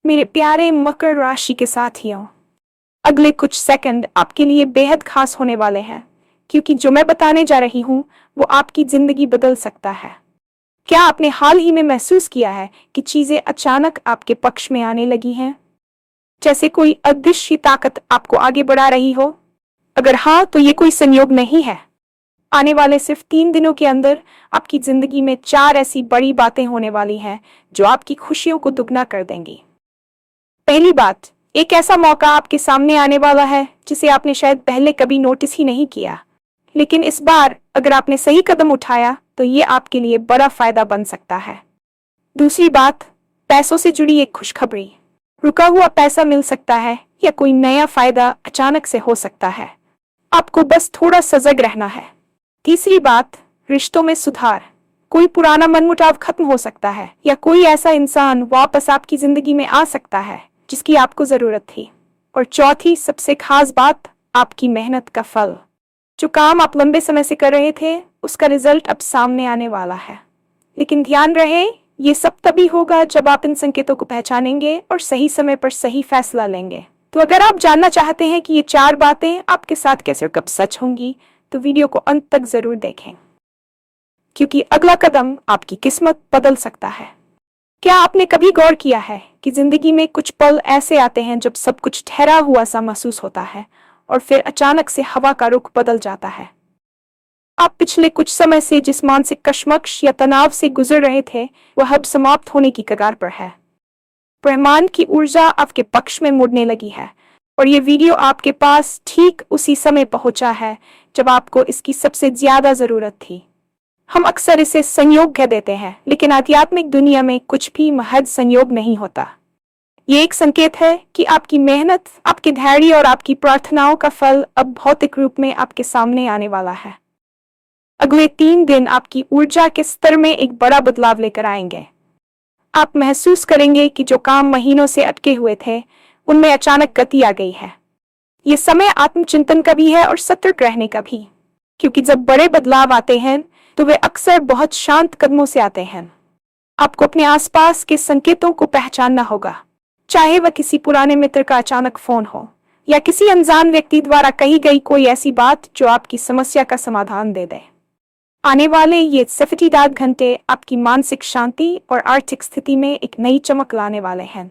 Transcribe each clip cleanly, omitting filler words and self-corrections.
मेरे प्यारे मकर राशि के साथियों, अगले कुछ सेकंड आपके लिए बेहद खास होने वाले हैं, क्योंकि जो मैं बताने जा रही हूँ वो आपकी जिंदगी बदल सकता है। क्या आपने हाल ही में महसूस किया है कि चीजें अचानक आपके पक्ष में आने लगी हैं, जैसे कोई अदृश्य ताकत आपको आगे बढ़ा रही हो? अगर हाँ, तो ये कोई संयोग नहीं है। आने वाले सिर्फ 3 दिनों के अंदर आपकी जिंदगी में 4 ऐसी बड़ी बातें होने वाली हैं जो आपकी खुशियों को दुगना कर देंगी। पहली बात, एक ऐसा मौका आपके सामने आने वाला है जिसे आपने शायद पहले कभी नोटिस ही नहीं किया, लेकिन इस बार अगर आपने सही कदम उठाया तो ये आपके लिए बड़ा फायदा बन सकता है। दूसरी बात, पैसों से जुड़ी एक खुशखबरी। रुका हुआ पैसा मिल सकता है या कोई नया फायदा अचानक से हो सकता है। आपको बस थोड़ा सजग रहना है। तीसरी बात, रिश्तों में सुधार। कोई पुराना मनमुटाव खत्म हो सकता है या कोई ऐसा इंसान वापस आपकी जिंदगी में आ सकता है जिसकी आपको जरूरत थी। और चौथी सबसे खास बात, आपकी मेहनत का फल। जो काम आप लंबे समय से कर रहे थे उसका रिजल्ट अब सामने आने वाला है। लेकिन ध्यान रहे, ये सब तभी होगा जब आप इन संकेतों को पहचानेंगे और सही समय पर सही फैसला लेंगे। तो अगर आप जानना चाहते हैं कि ये 4 बातें आपके साथ कैसे और कब सच होंगी, तो वीडियो को अंत तक जरूर देखें, क्योंकि अगला कदम आपकी किस्मत बदल सकता है। क्या आपने कभी गौर किया है कि जिंदगी में कुछ पल ऐसे आते हैं जब सब कुछ ठहरा हुआ सा महसूस होता है और फिर अचानक से हवा का रुख बदल जाता है? आप पिछले कुछ समय से जिस मानसिक कश्मकश या तनाव से गुजर रहे थे वह अब समाप्त होने की कगार पर है। ब्रह्मांड की ऊर्जा आपके पक्ष में मुड़ने लगी है और ये वीडियो आपके पास ठीक उसी समय पहुंचा है जब आपको इसकी सबसे ज्यादा जरूरत थी। हम अक्सर इसे संयोग कह देते हैं, लेकिन आध्यात्मिक दुनिया में कुछ भी महज संयोग नहीं होता। ये एक संकेत है कि आपकी मेहनत, आपके धैर्य और आपकी प्रार्थनाओं का फल अब भौतिक रूप में आपके सामने आने वाला है। अगले 3 दिन आपकी ऊर्जा के स्तर में एक बड़ा बदलाव लेकर आएंगे। आप महसूस करेंगे कि जो काम महीनों से अटके हुए थे उनमें अचानक गति आ गई है। ये समय आत्मचिंतन का भी है और सतर्क रहने का भी, क्योंकि जब बड़े बदलाव आते हैं तो वे अक्सर बहुत शांत कदमों से आते हैं। आपको अपने आसपास के संकेतों को पहचानना होगा, चाहे वह किसी पुराने मित्र का अचानक फोन हो या किसी अनजान व्यक्ति द्वारा कही गई कोई ऐसी बात जो आपकी समस्या का समाधान दे दे। आने वाले ये 78 घंटे आपकी मानसिक शांति और आर्थिक स्थिति में एक नई चमक लाने वाले हैं।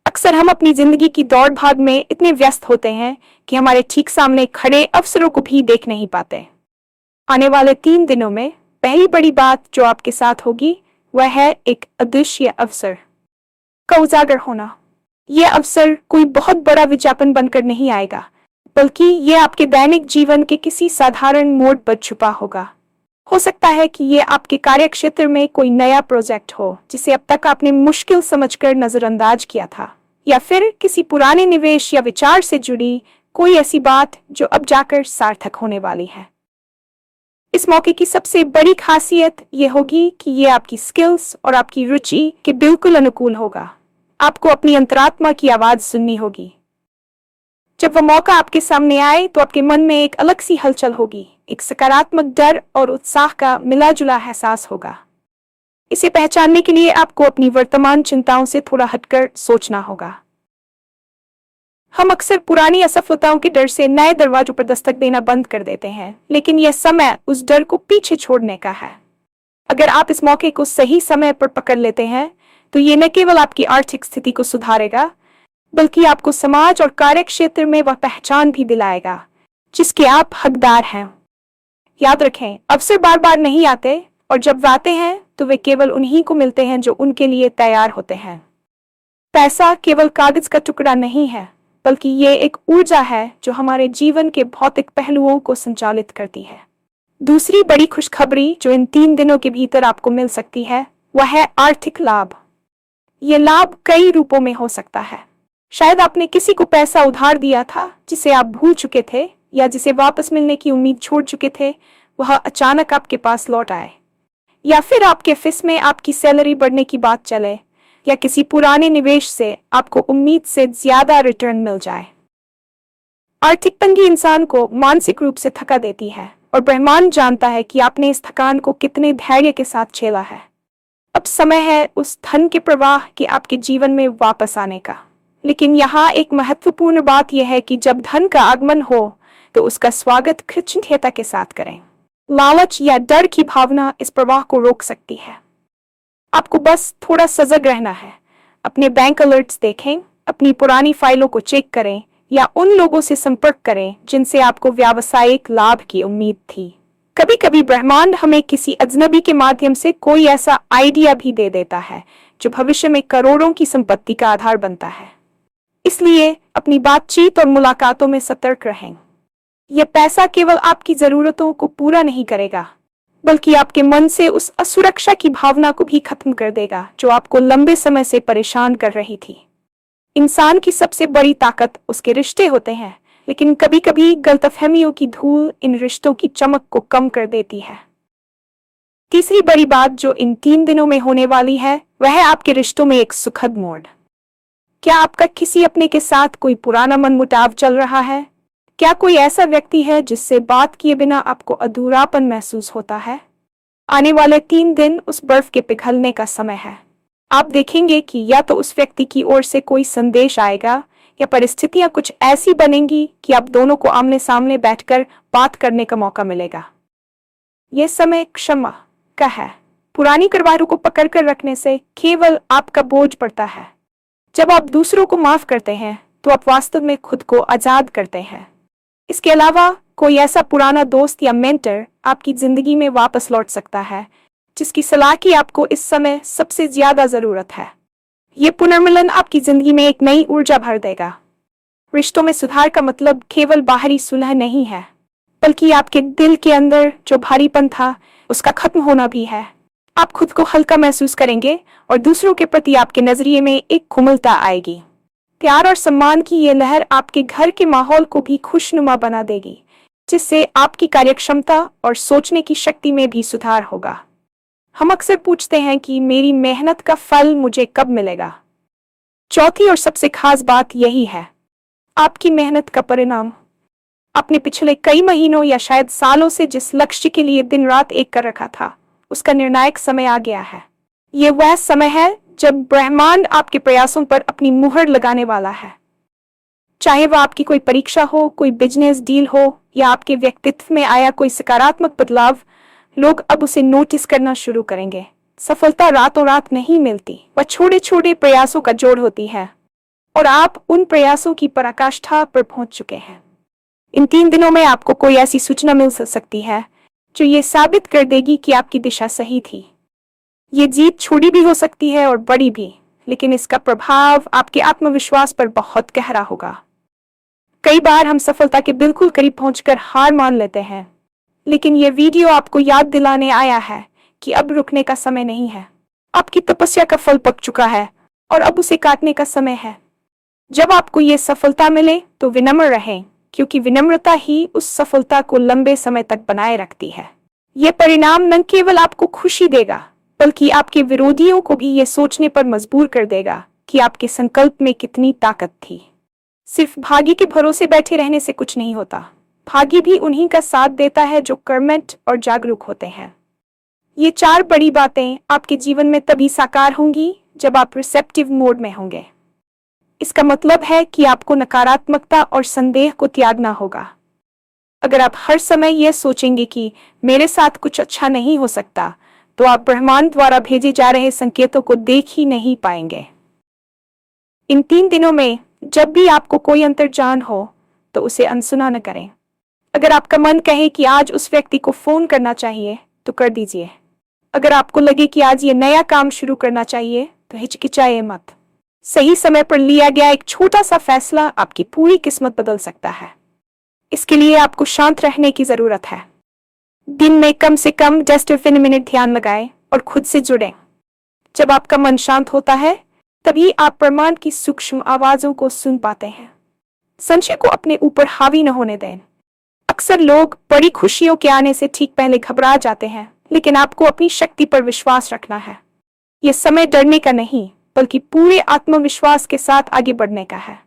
अक्सर हम अपनी जिंदगी की दौड़ भाग में इतने व्यस्त होते हैं कि हमारे ठीक सामने खड़े अवसरों को भी देख नहीं पाते। आने वाले 3 दिनों में पहली बड़ी बात जो आपके साथ होगी वह है एक अदृश्य अवसर का उजागर होना। यह अवसर कोई बहुत बड़ा विज्ञापन बनकर नहीं आएगा, बल्कि यह आपके दैनिक जीवन के किसी साधारण मोड़ पर छुपा होगा। हो सकता है कि ये आपके कार्यक्षेत्र में कोई नया प्रोजेक्ट हो जिसे अब तक आपने मुश्किल समझकर नजरअंदाज किया था, या फिर किसी पुराने निवेश या विचार से जुड़ी कोई ऐसी बात जो अब जाकर सार्थक होने वाली है। इस मौके की सबसे बड़ी खासियत ये होगी कि ये आपकी स्किल्स और आपकी रुचि के बिल्कुल अनुकूल होगा। आपको अपनी अंतरात्मा की आवाज सुननी होगी। जब वह मौका आपके सामने आए तो आपके मन में एक अलग सी हलचल होगी, एक सकारात्मक डर और उत्साह का मिला जुला एहसास होगा। इसे पहचानने के लिए आपको अपनी वर्तमान चिंताओं से थोड़ा हटकर सोचना होगा। हम अक्सर पुरानी असफलताओं के डर से नए दरवाजों पर दस्तक देना बंद कर देते हैं, लेकिन यह समय उस डर को पीछे छोड़ने का है। अगर आप इस मौके को सही समय पर पकड़ लेते हैं तो ये न केवल आपकी आर्थिक स्थिति को सुधारेगा, बल्कि आपको समाज और कार्यक्षेत्र में वह पहचान भी दिलाएगा जिसके आप हकदार हैं। याद रखें, अवसर बार बार नहीं आते, और जब वे आते हैं तो वे केवल उन्हीं को मिलते हैं जो उनके लिए तैयार होते हैं। पैसा केवल कागज का टुकड़ा नहीं है, बल्कि ये एक ऊर्जा है जो हमारे जीवन के भौतिक पहलुओं को संचालित करती है। दूसरी बड़ी खुशखबरी जो इन 3 दिनों के भीतर आपको मिल सकती है वह है आर्थिक लाभ। ये लाभ कई रूपों में हो सकता है। शायद आपने किसी को पैसा उधार दिया था जिसे आप भूल चुके थे, या जिसे वापस मिलने की उम्मीद छोड़ चुके थे, वह अचानक आपके पास लौट आए। या फिर आपके ऑफिस में आपकी सैलरी बढ़ने की बात चले, या किसी पुराने निवेश से आपको उम्मीद से ज्यादा रिटर्न मिल जाए। आर्थिक तंगी इंसान को मानसिक रूप से थका देती है और ब्रह्मांड जानता है कि आपने इस थकान को कितने धैर्य के साथ झेला है। अब समय है उस धन के प्रवाह के आपके जीवन में वापस आने का। लेकिन यहाँ एक महत्वपूर्ण बात यह है कि जब धन का आगमन हो तो उसका स्वागत कृतज्ञता के साथ करें। लालच या डर की भावना इस प्रवाह को रोक सकती है। आपको बस थोड़ा सजग रहना है। अपने बैंक अलर्ट्स देखें, अपनी पुरानी फाइलों को चेक करें या उन लोगों से संपर्क करें जिनसे आपको व्यावसायिक लाभ की उम्मीद थी। कभी कभी ब्रह्मांड हमें किसी अजनबी के माध्यम से कोई ऐसा आइडिया भी दे देता है जो भविष्य में करोड़ों की संपत्ति का आधार बनता है। इसलिए अपनी बातचीत और मुलाकातों में सतर्क रहें। यह पैसा केवल आपकी जरूरतों को पूरा नहीं करेगा, बल्कि आपके मन से उस असुरक्षा की भावना को भी खत्म कर देगा जो आपको लंबे समय से परेशान कर रही थी। इंसान की सबसे बड़ी ताकत उसके रिश्ते होते हैं, लेकिन कभी कभी गलतफहमियों की धूल इन रिश्तों की चमक को कम कर देती है। तीसरी बड़ी बात जो इन 3 दिनों में होने वाली है वह है आपके रिश्तों में एक सुखद मोड़। क्या आपका किसी अपने के साथ कोई पुराना मनमुटाव चल रहा है? क्या कोई ऐसा व्यक्ति है जिससे बात किए बिना आपको अधूरापन महसूस होता है? आने वाले 3 दिन उस बर्फ के पिघलने का समय है। आप देखेंगे कि या तो उस व्यक्ति की ओर से कोई संदेश आएगा या परिस्थितियां कुछ ऐसी बनेंगी कि आप दोनों को आमने सामने बैठकर बात करने का मौका मिलेगा। यह समय क्षमा का है। पुरानी करवारों को पकड़कर रखने से केवल आपका बोझ पड़ता है। जब आप दूसरों को माफ करते हैं तो आप वास्तव में खुद को आजाद करते हैं। इसके अलावा कोई ऐसा पुराना दोस्त या मेंटर आपकी जिंदगी में वापस लौट सकता है जिसकी सलाह की आपको इस समय सबसे ज्यादा जरूरत है। ये पुनर्मिलन आपकी जिंदगी में एक नई ऊर्जा भर देगा। रिश्तों में सुधार का मतलब केवल बाहरी सुलह नहीं है, बल्कि आपके दिल के अंदर जो भारीपन था उसका खत्म होना भी है। आप खुद को हल्का महसूस करेंगे और दूसरों के प्रति आपके नजरिए में एक कोमलता आएगी। प्यार और सम्मान की ये लहर आपके घर के माहौल को भी खुशनुमा बना देगी, जिससे आपकी कार्यक्षमता और सोचने की शक्ति में भी सुधार होगा। हम अक्सर पूछते हैं कि मेरी मेहनत का फल मुझे कब मिलेगा। चौथी और सबसे खास बात यही है, आपकी मेहनत का परिणाम। आपने पिछले कई महीनों या शायद सालों से जिस लक्ष्य के लिए दिन रात एक कर रखा था, उसका निर्णायक समय आ गया है। ये वह समय है जब ब्रह्मांड आपके प्रयासों पर अपनी मुहर लगाने वाला है। चाहे वह आपकी कोई परीक्षा हो, कोई बिजनेस डील हो या आपके व्यक्तित्व में आया कोई सकारात्मक बदलाव, लोग अब उसे नोटिस करना शुरू करेंगे। सफलता रातों रात नहीं मिलती, वह छोटे छोटे प्रयासों का जोड़ होती है और आप उन प्रयासों की पराकाष्ठा पर पहुंच चुके हैं। इन 3 दिनों में आपको कोई ऐसी सूचना मिल सकती है जो ये साबित कर देगी कि आपकी दिशा सही थी। ये जीत छोटी भी हो सकती है और बड़ी भी, लेकिन इसका प्रभाव आपके आत्मविश्वास पर बहुत गहरा होगा। कई बार हम सफलता के बिल्कुल करीब पहुंचकर हार मान लेते हैं, लेकिन यह वीडियो आपको याद दिलाने आया है कि अब रुकने का समय नहीं है। आपकी तपस्या का फल पक चुका है और अब उसे काटने का समय है। जब आपको ये सफलता मिले तो विनम्र रहें, क्योंकि विनम्रता ही उस सफलता को लंबे समय तक बनाए रखती है। यह परिणाम न केवल आपको खुशी देगा, बल्कि आपके विरोधियों को भी यह सोचने पर मजबूर कर देगा कि आपके संकल्प में कितनी ताकत थी। सिर्फ भाग्य के भरोसे बैठे रहने से कुछ नहीं होता। भाग्य भी उन्हीं का साथ देता है जो कर्मठ और जागरूक होते हैं। ये 4 बड़ी बातें आपके जीवन में तभी साकार होंगी जब आप रिसेप्टिव मोड में होंगे। इसका मतलब है कि आपको नकारात्मकता और संदेह को त्यागना होगा। अगर आप हर समय यह सोचेंगे कि मेरे साथ कुछ अच्छा नहीं हो सकता, तो आप ब्रह्मांड द्वारा भेजे जा रहे संकेतों को देख ही नहीं पाएंगे। इन 3 दिनों में जब भी आपको कोई अंतर्ज्ञान हो तो उसे अनसुना न करें। अगर आपका मन कहे कि आज उस व्यक्ति को फोन करना चाहिए तो कर दीजिए। अगर आपको लगे कि आज ये नया काम शुरू करना चाहिए तो हिचकिचाइए मत। सही समय पर लिया गया एक छोटा सा फैसला आपकी पूरी किस्मत बदल सकता है। इसके लिए आपको शांत रहने की जरूरत है। दिन में कम से कम 10 से 15 मिनट ध्यान लगाएं और खुद से जुड़ें। जब आपका मन शांत होता है तभी आप ब्रह्मांड की सूक्ष्म आवाजों को सुन पाते हैं। संशय को अपने ऊपर हावी न होने दें। अक्सर लोग बड़ी खुशियों के आने से ठीक पहले घबरा जाते हैं, लेकिन आपको अपनी शक्ति पर विश्वास रखना है। यह समय डरने का नहीं, बल्कि पूरे आत्मविश्वास के साथ आगे बढ़ने का है।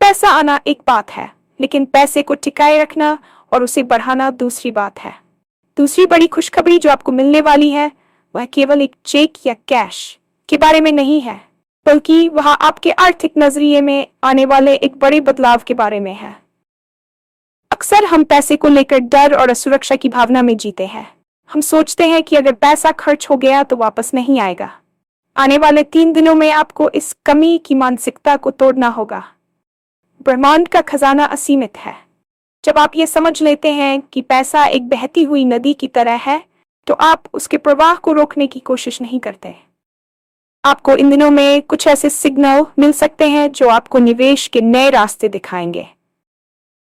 पैसा आना एक बात है, लेकिन पैसे को टिकाए रखना और उसे बढ़ाना दूसरी बात है। दूसरी बड़ी खुशखबरी जो आपको मिलने वाली है वह केवल एक चेक या कैश के बारे में नहीं है, बल्कि वह आपके आर्थिक नजरिए में आने वाले एक बड़े बदलाव के बारे में है। अक्सर हम पैसे को लेकर डर और असुरक्षा की भावना में जीते हैं। हम सोचते हैं कि अगर पैसा खर्च हो गया तो वापस नहीं आएगा। आने वाले 3 दिनों में आपको इस कमी की मानसिकता को तोड़ना होगा। ब्रह्मांड का खजाना असीमित है। जब आप ये समझ लेते हैं कि पैसा एक बहती हुई नदी की तरह है, तो आप उसके प्रवाह को रोकने की कोशिश नहीं करते। आपको इन दिनों में कुछ ऐसे सिग्नल मिल सकते हैं जो आपको निवेश के नए रास्ते दिखाएंगे।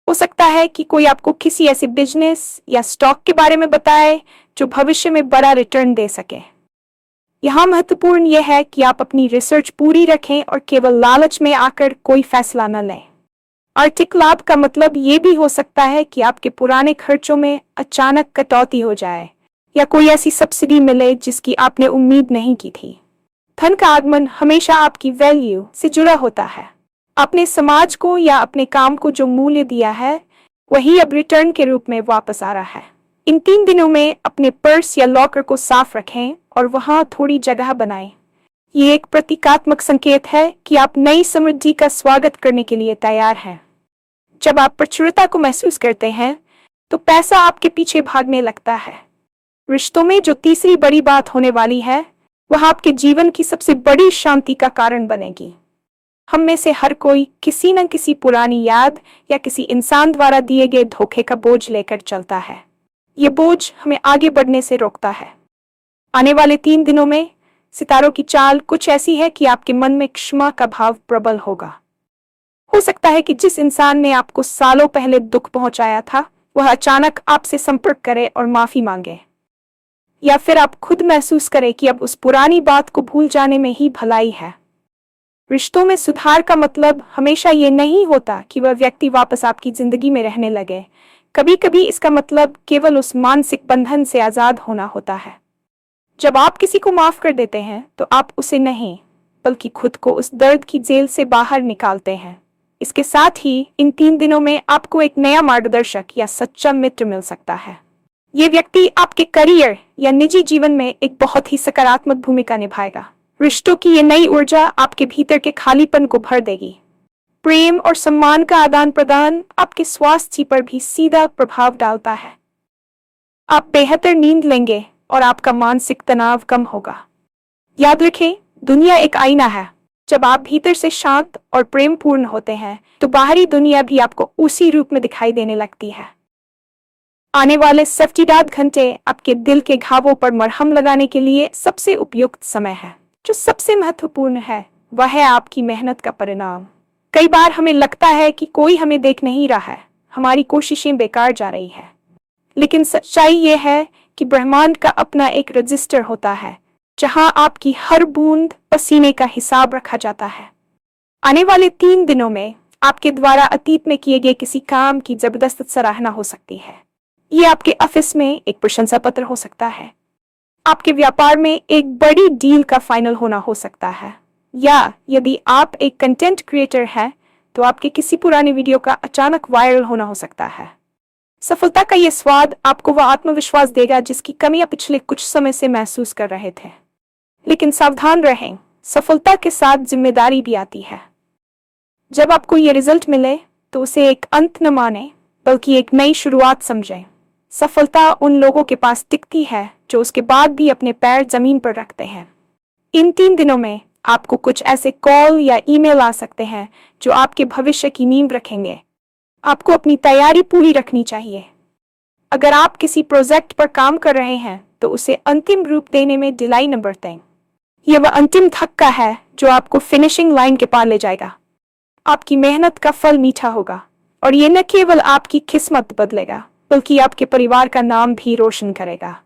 हो सकता है कि कोई आपको किसी ऐसे बिजनेस या स्टॉक के बारे में बताए जो भविष्य में बड़ा रिटर्न दे सके। यहाँ महत्वपूर्ण यह है कि आप अपनी रिसर्च पूरी रखें और केवल लालच में आकर कोई फैसला न लें। आर्थिक लाभ का मतलब ये भी हो सकता है कि आपके पुराने खर्चों में अचानक कटौती हो जाए या कोई ऐसी सब्सिडी मिले जिसकी आपने उम्मीद नहीं की थी। धन का आगमन हमेशा आपकी वैल्यू से जुड़ा होता है। आपने समाज को या अपने काम को जो मूल्य दिया है, वही अब रिटर्न के रूप में वापस आ रहा है। इन 3 दिनों में अपने पर्स या लॉकर को साफ रखें और वहां थोड़ी जगह बनाएं। ये एक प्रतीकात्मक संकेत है कि आप नई समृद्धि का स्वागत करने के लिए तैयार हैं। जब आप प्रचुरता को महसूस करते हैं, तो पैसा आपके पीछे भागने लगता है। रिश्तों में जो तीसरी बड़ी बात होने वाली है, वह आपके जीवन की सबसे बड़ी शांति का कारण बनेगी। हम में से हर कोई किसी न किसी पुरानी याद या किसी इंसान द्वारा दिए गए धोखे का बोझ लेकर चलता है। ये बोझ हमें आगे बढ़ने से रोकता है। आने वाले 3 दिनों में सितारों की चाल कुछ ऐसी है कि आपके मन में क्षमा का भाव प्रबल होगा। हो सकता है कि जिस इंसान ने आपको सालों पहले दुख पहुंचाया था, वह अचानक आपसे संपर्क करे और माफी मांगे। या फिर आप खुद महसूस करें कि अब उस पुरानी बात को भूल जाने में ही भलाई है। रिश्तों में सुधार का मतलब हमेशा ये नहीं होता कि वह व्यक्ति वापस आपकी जिंदगी में रहने लगे। कभी कभी इसका मतलब केवल उस मानसिक बंधन से आजाद होना होता है। जब आप किसी को माफ कर देते हैं, तो आप उसे नहीं, बल्कि खुद को उस दर्द की जेल से बाहर निकालते हैं। इसके साथ ही इन 3 दिनों में आपको एक नया मार्गदर्शक या सच्चा मित्र मिल सकता है। ये व्यक्ति आपके करियर या निजी जीवन में एक बहुत ही सकारात्मक भूमिका निभाएगा। रिश्तों की ये नई ऊर्जा आपके भीतर के खालीपन को भर देगी। प्रेम और सम्मान का आदान प्रदान आपके स्वास्थ्य पर भी सीधा प्रभाव डालता है। आप बेहतर नींद लेंगे और आपका मानसिक तनाव कम होगा। याद रखें, दुनिया एक आईना है। जब आप भीतर से शांत और प्रेमपूर्ण होते हैं, तो बाहरी दुनिया भी आपको उसी रूप में दिखाई देने लगती है। आने वाले 78 घंटे आपके दिल के घावों पर मरहम लगाने के लिए सबसे उपयुक्त समय है। जो सबसे महत्वपूर्ण है, वह है आपकी मेहनत का परिणाम। कई बार हमें लगता है कि कोई हमें देख नहीं रहा है, हमारी कोशिशें बेकार जा रही है। लेकिन सच्चाई यह है कि ब्रह्मांड का अपना एक रजिस्टर होता है, जहां आपकी हर बूंद पसीने का हिसाब रखा जाता है। आने वाले 3 दिनों में आपके द्वारा अतीत में किए गए किसी काम की जबरदस्त सराहना हो सकती है। ये आपके ऑफिस में एक प्रशंसा पत्र हो सकता है, आपके व्यापार में एक बड़ी डील का फाइनल होना हो सकता है, या यदि आप एक कंटेंट क्रिएटर हैं, तो आपके किसी पुराने वीडियो का अचानक वायरल होना हो सकता है। सफलता का ये स्वाद आपको वह आत्मविश्वास देगा जिसकी कमी आप पिछले कुछ समय से महसूस कर रहे थे। लेकिन सावधान रहें, सफलता के साथ जिम्मेदारी भी आती है। जब आपको ये रिजल्ट मिले, तो उसे एक अंत न माने, बल्कि एक नई शुरुआत समझें। सफलता उन लोगों के पास टिकती है जो उसके बाद भी अपने पैर जमीन पर रखते हैं। इन 3 दिनों में आपको कुछ ऐसे कॉल या ईमेल आ सकते हैं जो आपके भविष्य की नींव रखेंगे। आपको अपनी तैयारी पूरी रखनी चाहिए। अगर आप किसी प्रोजेक्ट पर काम कर रहे हैं, तो उसे अंतिम रूप देने में ढिलाई न बरतें। यह वह अंतिम धक्का है जो आपको फिनिशिंग लाइन के पार ले जाएगा। आपकी मेहनत का फल मीठा होगा, और ये न केवल आपकी किस्मत बदलेगा, बल्कि आपके परिवार का नाम भी रोशन करेगा।